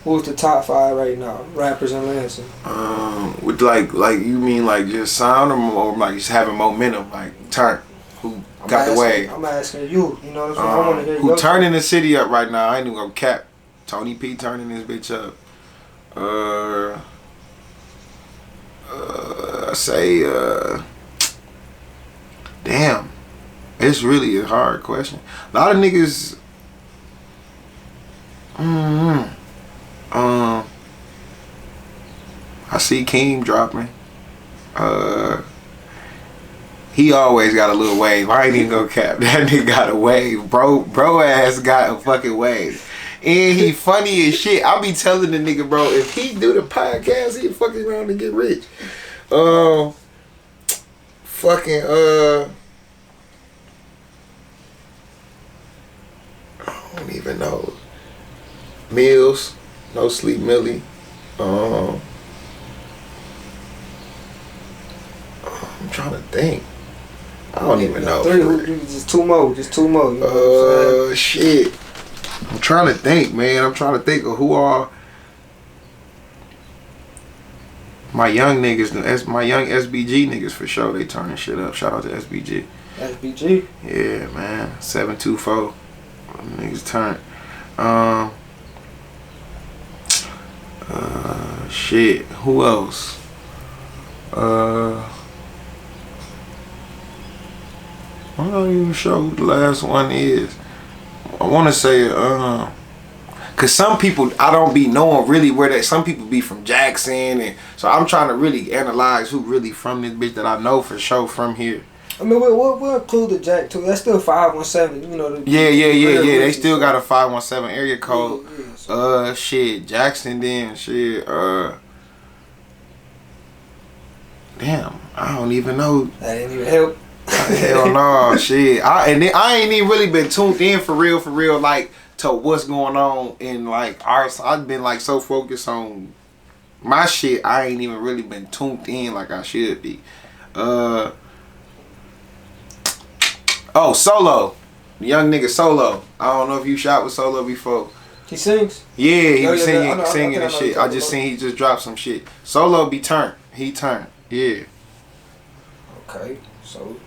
who's the top 5 right now, rappers in Lansing? With like you mean like just sound or like just having momentum, like turn? Who got the wave? I'm asking you. You know what I'm saying? I want to hear who turning the city up right now? I ain't even gonna cap. Tony P turning this bitch up. I say, damn, it's really a hard question. A lot of niggas, I see King dropping. He always got a little wave. I ain't even gonna cap. That nigga got a wave. Bro ass got a fucking wave. And he funny as shit. I be telling the nigga, bro, if he do the podcast, he fucking around and get rich. I don't even know. Mills, No Sleep Millie. I'm trying to think. I don't even know. Just two more. You know what I'm saying? Shit. I'm trying to think, man. I'm trying to think of who are my young niggas. My young SBG niggas for sure. They turning shit up. Shout out to SBG. SBG? Yeah, man. 724. Niggas turn. Shit. Who else? I'm not even sure who the last one is. I want to say, cause some people I don't be knowing really where they. Some people be from Jackson, and so I'm trying to really analyze who really from this bitch that I know for sure from here. I mean, we'll include the Jack too. That's still 517. You know. Yeah. They still got a 517 area code. Yeah, so. Shit, Jackson. Then shit. Damn, I don't even know. That didn't even help. Hell no, shit. I ain't even really been tuned in for real, like to what's going on in like ours. I've been like so focused on my shit. I ain't even really been tuned in like I should be. Solo, the young nigga Solo. I don't know if you shot with Solo before. He sings. Yeah, he was singing and shit. I just seen he just dropped some shit. Solo be turned. He turned. Yeah. Okay, so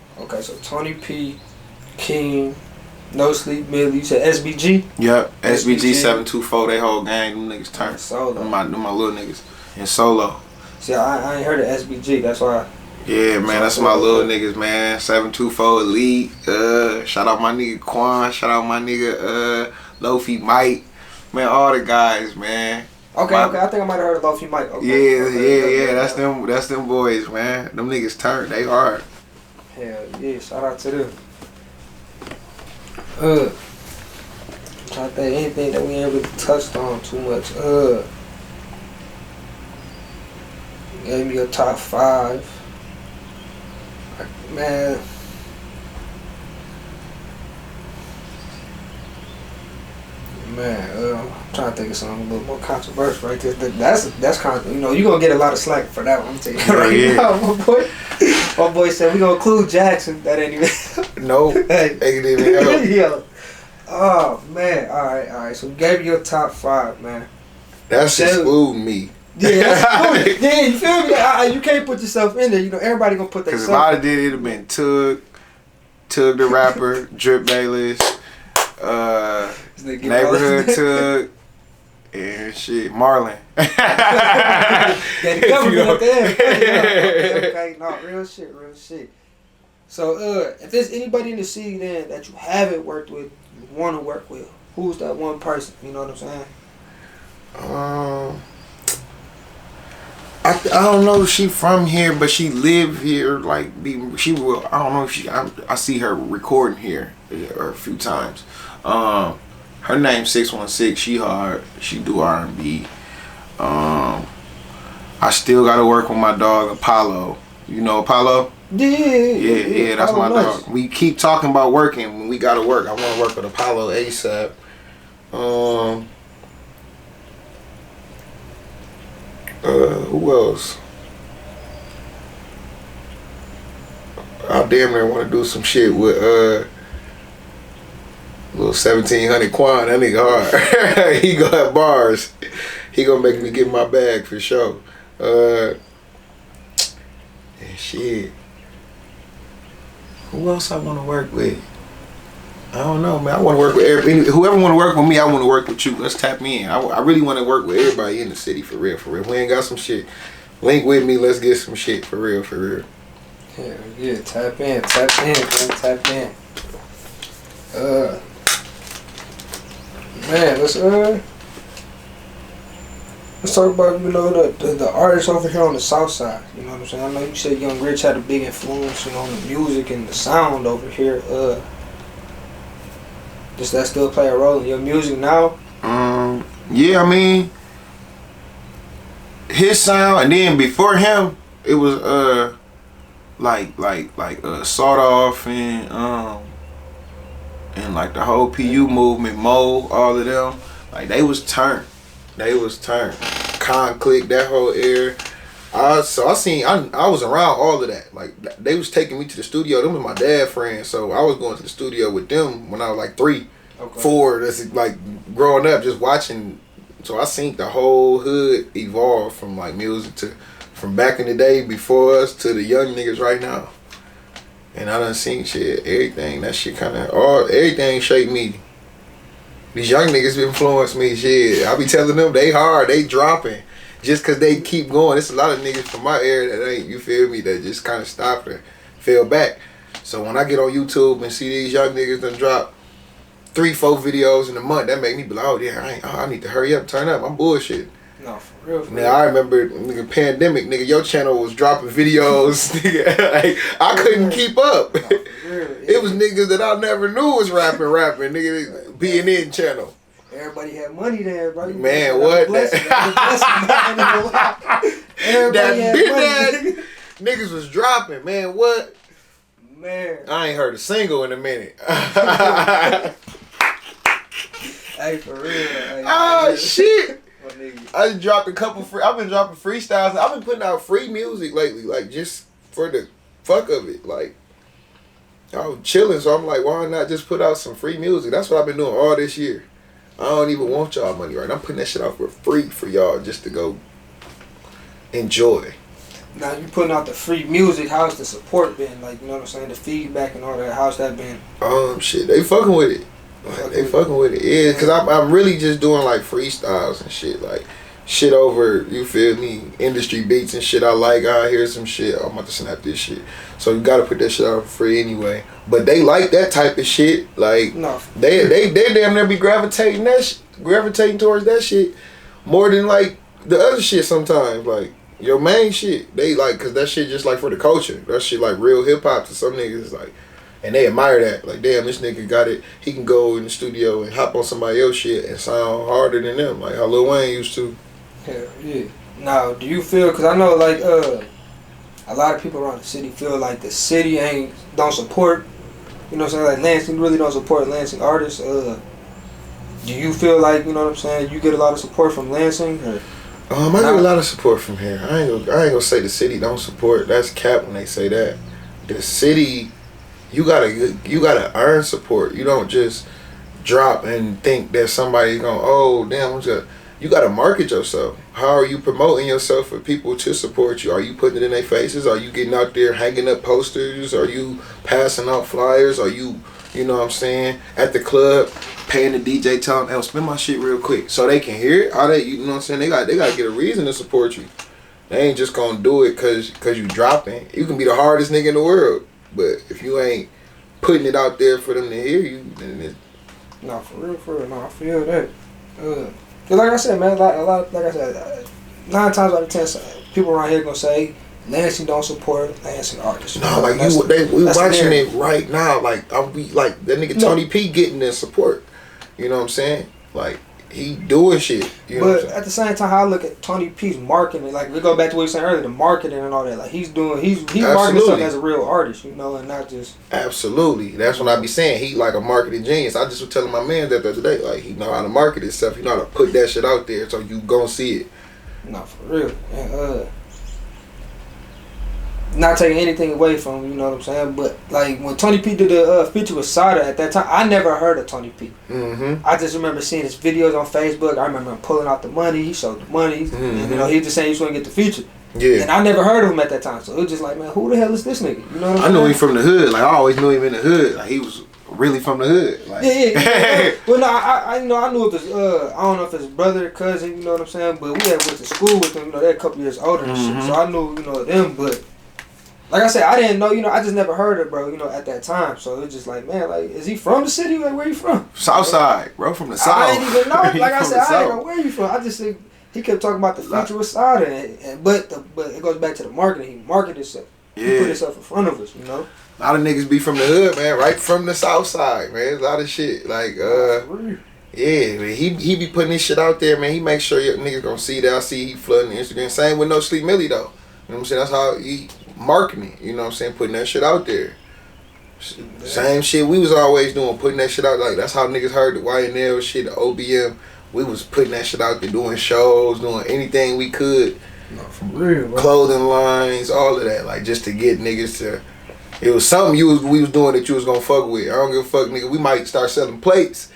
Tony P, King, No Sleep Millie. You said SBG. Yep, SBG 724. They whole gang. Them niggas turned. Solo. Them my little niggas. And Solo. See, I ain't heard of SBG. That's why. Yeah, man, that's my little niggas, man. 724 Elite. Shout out my nigga Quan. Shout out my nigga Lofi Mike. Man, all the guys, man. Okay. I think I might have heard of Lofi Mike. Okay. Yeah. That's them boys, man. Them niggas turned. They hard. Hell yeah! Shout out to them. Trying to think anything that we ain't really touched on too much. Gave me a top 5. Man. I'm trying to think of something a little more controversial right there. That's kind of, you're going to get a lot of slack for that one. I'm telling you now, my boy said we're going to include Jackson. That ain't even... Nope. Ain't even help. Yo. Oh, man. All right. So we gave you your top 5, man. That's just fooling me. Yeah, that's cool. Yeah, you feel me? You can't put yourself in there. Everybody going to put their Because if I did it, it'd have been Tugg the rapper, Drip Bayless, Neighborhood Tugg, and shit, Marlon. Okay, no, real shit. So, if there's anybody in the city then that you haven't worked with, you want to work with, who's that one person? You know what I'm saying? I don't know if she from here, but she live here. Like she will. I don't know if I see her recording here a few times. Her name's 616. She hard. She do R&B. I still gotta work with my dog Apollo. You know Apollo? Yeah. That's my dog. We keep talking about working when we gotta work. I want to work with Apollo ASAP. Who else? I damn near want to do some shit with little 1700 Quan. That nigga hard. He gonna have bars. He gonna make me get my bag for sure. And shit. Who else I want to work with? I don't know, man. I want to work with everybody. Whoever want to work with me, I want to work with you. Let's tap me in. I really want to work with everybody in the city, for real. We ain't got some shit. Link with me. Let's get some shit, for real. Hell yeah, tap in, man. Tap in. Man, let's talk about, the artists over here on the south side. You know what I'm saying? I know you said Young Rich had a big influence, on the music and the sound over here. Does that still play a role in your music now? Yeah, I mean, his sound, and then before him, it was Sawed Off and like the whole PU movement, Mo, all of them, like they was turned. Con Click, that whole era. I was around all of that. Like they was taking me to the studio. Them was my dad friends, so I was going to the studio with them when I was like 3, 4. That's like growing up, just watching. So I seen the whole hood evolve from like music from back in the day before us to the young niggas right now. And I done seen shit, everything. That shit everything shaped me. These young niggas influenced me, shit. I be telling them they hard, they dropping. just cause they keep going. It's a lot of niggas from my area that ain't, you feel me, that just kind of stopped and fell back. So when I get on YouTube and see these young niggas done drop 3-4 videos in a month, that make me be like, oh yeah, I need to hurry up, turn up. I'm bullshit. No, for real. Man, I remember nigga pandemic, nigga, your channel was dropping videos, nigga. Like, I couldn't keep up. No, for real. It was niggas that I never knew was rapping, nigga, BNN channel. Everybody had money there, bro. Man, what? Everybody had money. Niggas was dropping, man, what? Man. I ain't heard a single in a minute. Hey, for real. Hey, oh, shit. I just dropped a couple I've been dropping freestyles. I've been putting out free music lately, like just for the fuck of it. Like, I was chilling, so I'm like, why not just put out some free music? That's what I've been doing all this year. I don't even want y'all money right now. I'm putting that shit out for free for y'all just to go enjoy. Now you putting out the free music, how's the support been? Like, you know what I'm saying? The feedback and all that, how's that been? Shit, they fucking with it. Like, they fucking with it. Yeah, because I'm really just doing like freestyles and shit. Like, shit over, you feel me, industry beats and shit I like. I hear some shit, I'm about to snap this shit. So you gotta put that shit out for free anyway. But they like that type of shit. Like, no. they damn near be gravitating towards that shit more than like the other shit sometimes. Like, your main shit, they like, cause that shit just like for the culture. That shit like real hip hop to some niggas, like, and they admire that. Like, damn, this nigga got it. He can go in the studio and hop on somebody else's shit and sound harder than them, like how Lil Wayne used to. Hell yeah. Now, do you feel? Cause I know like a lot of people around the city feel like the city don't support. You know what I'm saying? Like Lansing really don't support Lansing artists. Do you feel like, you know what I'm saying, you get a lot of support from Lansing? Or? I get a lot of support from here. I ain't gonna say the city don't support. That's cap when they say that. The city, you gotta earn support. You don't just drop and think that somebody's gonna, oh damn, you gotta market yourself. How are you promoting yourself for people to support you? Are you putting it in their faces? Are you getting out there hanging up posters? Are you passing out flyers? Are you know what I'm saying, at the club paying the DJ, telling them, hey, spin my shit real quick so they can hear it? How they, you know what I'm saying? They gotta get a reason to support you. They ain't just gonna do it cause you dropping. You can be the hardest nigga in the world, but if you ain't putting it out there for them to hear you, then it... No, for real. No, I feel that. Cause like I said, man, like I said, 9 times out of 10, people around here gonna say Lansing don't support Lansing artists. No, like we watching it right now. Like that nigga Tony P getting their support. You know what I'm saying? Like, he doing shit. You know but at the same time, how I look at Tony P's marketing, like we go back to what you were saying earlier, the marketing and all that. Like he's marketing himself as a real artist, you know, and not just. Absolutely, that's what I be saying. He like a marketing genius. I just was telling my man that the other day. Like, he know how to market himself. He know how to put that shit out there, so you gonna see it. No, for real. And, not taking anything away from him, you know what I'm saying? But like when Tony P did the feature with Sada at that time, I never heard of Tony P. Mm-hmm. I just remember seeing his videos on Facebook. I remember him pulling out the money. He showed the money. Mm-hmm. And, you know, he just saying he was going to get the feature. Yeah. And I never heard of him at that time. So it was just like, man, who the hell is this nigga? You know what I'm saying? I knew him from the hood. Like, I always knew him in the hood. Like, he was really from the hood. Like, yeah. Well, no, I knew of his, I don't know if his brother or cousin, you know what I'm saying? But we had went to school with them. You know, they're a couple years older and shit. So I knew, you know, them, but. Like I said, I didn't know, you know, I just never heard of bro, you know, at that time. So it was just like, man, like, is he from the city? Like, where you from? Southside, bro, from the South. I didn't even know. Like I said, I didn't know where you from. I just think he kept talking about the future with Sada. But it goes back to the marketing. He marketed himself. Yeah. He put himself in front of us, you know? A lot of niggas be from the hood, man, right from the South Side, man. A lot of shit. Like, yeah, man, he be putting his shit out there, man. He make sure your niggas gonna see that. I see he flooding Instagram. Same with No Sleep Millie, though. You know what I'm saying? That's how he... marketing, you know what I'm saying, putting that shit out there. Same shit we was always doing, putting that shit out. Like, that's how niggas heard the YNL shit, the OBM. We was putting that shit out there, doing shows, doing anything we could. No, for real, bro. Clothing lines, all of that, like, just to get niggas to. It was something we was doing that you was gonna fuck with. I don't give a fuck, nigga. We might start selling plates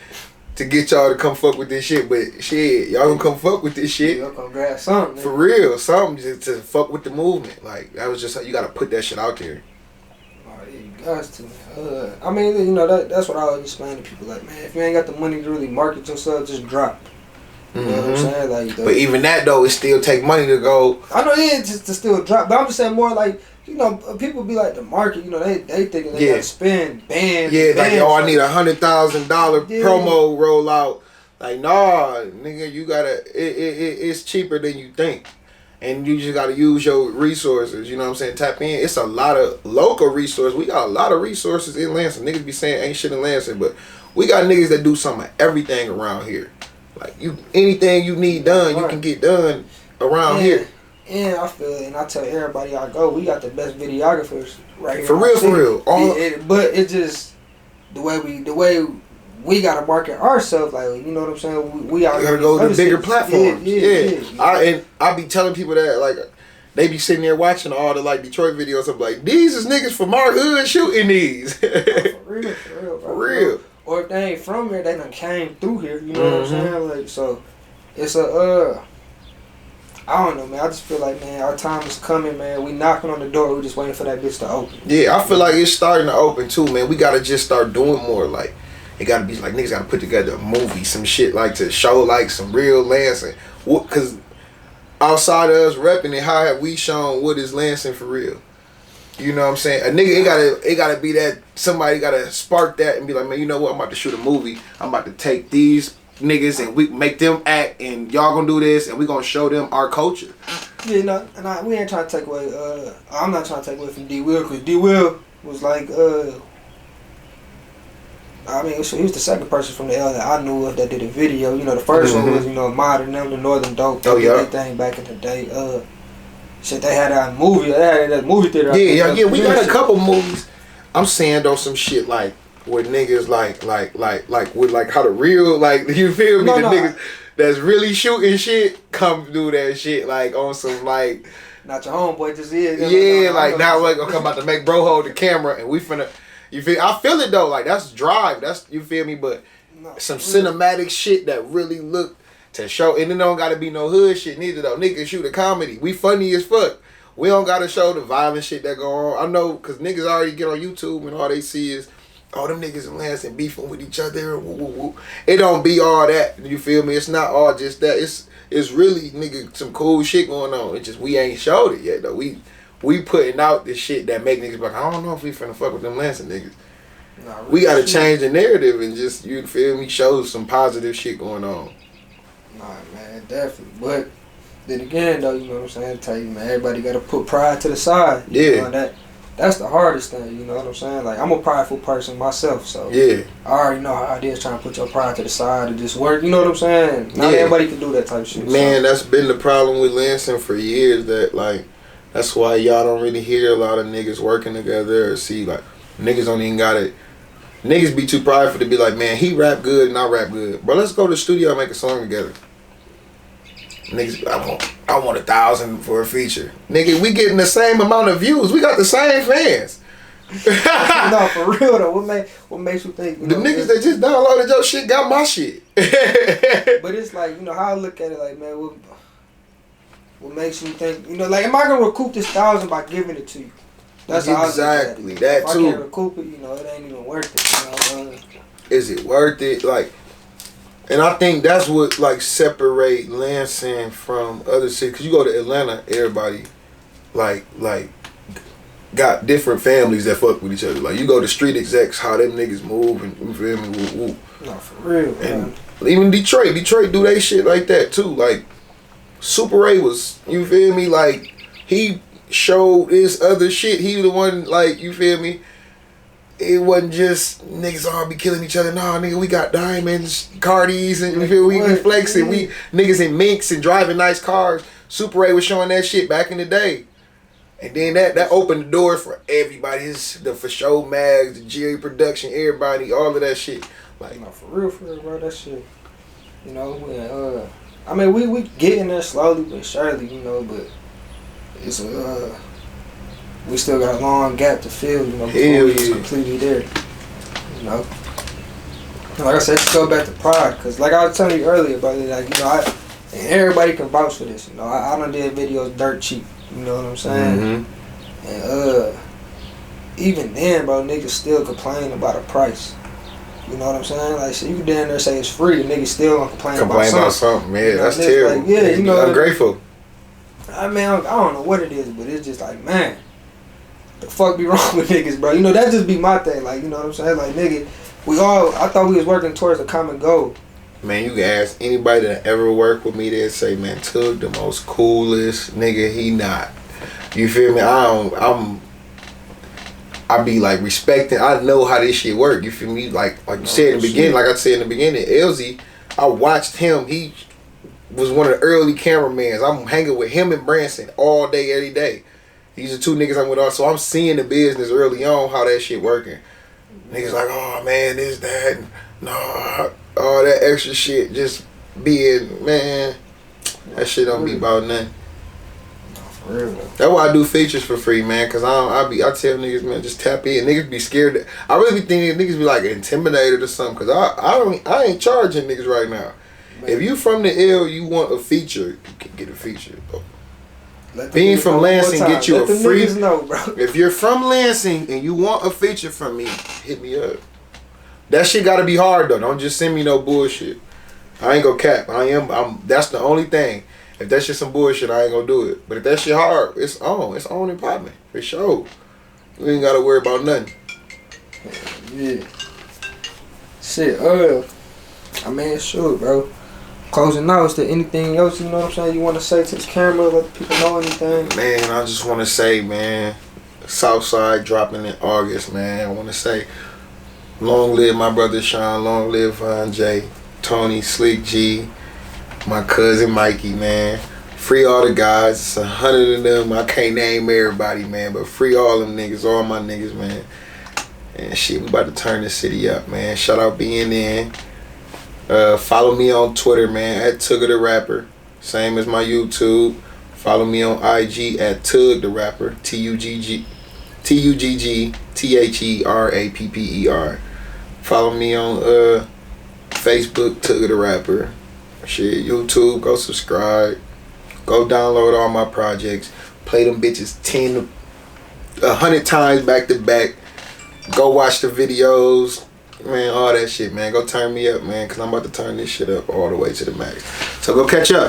to get y'all to come fuck with this shit, but shit, y'all gonna come fuck with this shit. Y'all gonna grab something. For real, something just to fuck with the movement. Like, that was just, you gotta put that shit out there. Oh, yeah, you got to. I mean, you know, that's what I always explain to people. Like, man, if you ain't got the money to really market yourself, just drop. You know what I'm saying? Like, but even that though, it still take money to go. I know it is just to still drop, but I'm just saying more like, you know, people be like the market. You know, they thinking they gotta spend bands. Yeah, like bands, I need $100,000 promo rollout. Like, nah, nigga, you gotta. It's cheaper than you think. And you just gotta use your resources, you know what I'm saying? Tap in. It's a lot of local resources. We got a lot of resources in Lansing. Niggas be saying ain't shit in Lansing, but we got niggas that do some of everything around here. Like anything you need done, you can get done around here. And I feel, and I tell everybody I go, we got the best videographers right here. For real. But it just the way we gotta market ourselves, like, you know what I'm saying? We gotta go to bigger platforms. Yeah. I be telling people that, like, they be sitting there watching all the like Detroit videos. I'm like, these is niggas from our hood shooting these. For real, bro. For real. Or if they ain't from here, they done came through here. You know what I'm saying? Like, so it's a I don't know, man. I just feel like, man, our time is coming, man. We knocking on the door. We just waiting for that bitch to open. Yeah, I feel like it's starting to open too, man. We gotta just start doing more. Like, it gotta be like niggas gotta put together a movie, some shit like to show like some real Lansing. Cause outside of us repping it, how have we shown what is Lansing for real? You know what I'm saying? A nigga, it gotta be that somebody gotta spark that and be like, man, you know what? I'm about to shoot a movie. I'm about to take these niggas and we make them act, and y'all gonna do this, and we gonna show them our culture. Yeah, no, and we ain't trying to take away. I'm not trying to take away from D Will, because D Will was like, I mean, he was the second person from the L that I knew of that did a video. You know, the first one was, you know, Modern them, the Northern Dope. They did that thing back in the day. Shit, they had that movie. They had that movie theater. Yeah. We got a couple movies. I'm saying though some shit like with niggas like with like how the real, like, you feel me? Niggas that's really shooting shit come do that shit like on some like. Not your homeboy, just is. Yeah, like now we're gonna come out to make bro hold the camera and we finna. You feel? I feel it though. Like that's drive. That's, you feel me? But some cinematic shit that really look to show, and it don't gotta be no hood shit neither though. Niggas shoot a comedy. We funny as fuck. We don't gotta show the violent shit that go on. I know, cause niggas already get on YouTube and all they see is, oh, them niggas in Lansing beefing with each other. Woo, woo, woo. It don't be all that. You feel me? It's not all just that. It's really, nigga, some cool shit going on. It's just we ain't showed it yet though. We putting out this shit that make niggas like, I don't know if we finna fuck with them Lansing niggas. Nah, we gotta change the narrative and just, you feel me, show some positive shit going on. Nah, man, definitely. But then again though, you know what I'm saying? I tell you, man, everybody gotta put pride to the side. Yeah. You know, that's the hardest thing, you know what I'm saying? Like, I'm a prideful person myself, so yeah. I already know how it is trying to put your pride to the side and just work, you know what I'm saying? Not everybody can do that type of shit. Man, that's been the problem with Lansing for years, that like, that's why y'all don't really hear a lot of niggas working together or see, like, niggas don't even got it. Niggas be too prideful to be like, man, he rap good and I rap good. Bro, let's go to the studio and make a song together. Niggas, I want 1,000 for a feature. Nigga, we getting the same amount of views. We got the same fans. No, for real though. What makes you think? You the know, niggas that just downloaded your shit got my shit. But it's like, you know, how I look at it, like, man, what makes you think, you know, like, am I gonna recoup this 1,000 by giving it to you? That's exactly how I that if too. I can't recoup it, you know, it ain't even worth it. You know? Is it worth it? Like, and I think that's what like separate Lansing from other cities. Cause you go to Atlanta, everybody like got different families that fuck with each other. Like, you go to street execs, how them niggas move, and you feel me? Woo, woo. No, for real. And even Detroit do they shit like that too. Like, Super Ray was, you feel me? Like, he showed his other shit. He the one, like, you feel me? It wasn't just niggas all be killing each other. Nah, nigga, we got diamonds, Cardis, and you feel we flexing. We niggas in minks and driving nice cars. Super Ray was showing that shit back in the day. And then that opened the door for everybody. The For Show Mags, the GA production, everybody, all of that shit. Like, no, for real, bro, that shit. You know, I mean, we getting there slowly but surely, you know, but it's we still got a long gap to fill, you know, before we completely there. You know, like I said, just go back to pride, cause like I was telling you earlier, brother, like, you know, and everybody can vouch for this. You know, I done did videos dirt cheap. You know what I'm saying? Mm-hmm. And even then, bro, niggas still complain about a price. You know what I'm saying? Like, shit, you can down there say it's free, the niggas still gonna complain about something, man. You know, that's terrible. Like, yeah, you know, ungrateful. I mean, I don't know what it is, but it's just like, man, the fuck be wrong with niggas, bro? You know, that just be my thing. Like, you know what I'm saying? Like, nigga, I thought we was working towards a common goal. Man, you can ask anybody that ever worked with me, they'd say, man, Tugg the most coolest nigga, he not. You feel me? I be like respecting, I know how this shit work. You feel me? Like you said in the beginning, like I said in the beginning, LZ, I watched him, he was one of the early cameramans. I'm hanging with him and Branson all day, every day. These are two niggas I'm with all, so I'm seeing the business early on, how that shit working. Niggas like, oh man, this, that, no, all that extra shit just being, man, that shit don't be about nothing. Real. That's why I do features for free, man. Cause I tell niggas, man, just tap in. Niggas be scared. I really be thinking niggas be like intimidated or something. Cause I ain't charging niggas right now. Man. If you from the L, you want a feature, you can get a feature. Being from Lansing, get you a free. Know, bro. If you're from Lansing and you want a feature from me, hit me up. That shit gotta be hard though. Don't just send me no bullshit. I ain't gonna cap. That's the only thing. If that shit some bullshit, I ain't gonna do it. But if that shit hard, it's on and popping. For sure. We ain't gotta worry about nothing. Yeah. Shit, I mean, sure, bro. Closing out, is there anything else, you know what I'm saying, you want to say to the camera, let the people know anything? Man, I just want to say, man, Southside dropping in August, man. I want to say, long live my brother Sean, long live Von J, Tony, Slick G, my cousin Mikey, man. Free all the guys. It's 100 of them. I can't name everybody, man, but free all them niggas, all my niggas, man. And shit, we about to turn this city up, man. Shout out BNN. Follow me on Twitter, man, at Tugg the Rapper. Same as my YouTube. Follow me on IG at Tugg the Rapper. TUGGTHERAPPER. Follow me on Facebook, Tugg the Rapper. Shit, YouTube, go subscribe. Go download all my projects. Play them bitches 100 times back to back. Go watch the videos. Man, all that shit, man. Go turn me up, man, because I'm about to turn this shit up all the way to the max. So go catch up.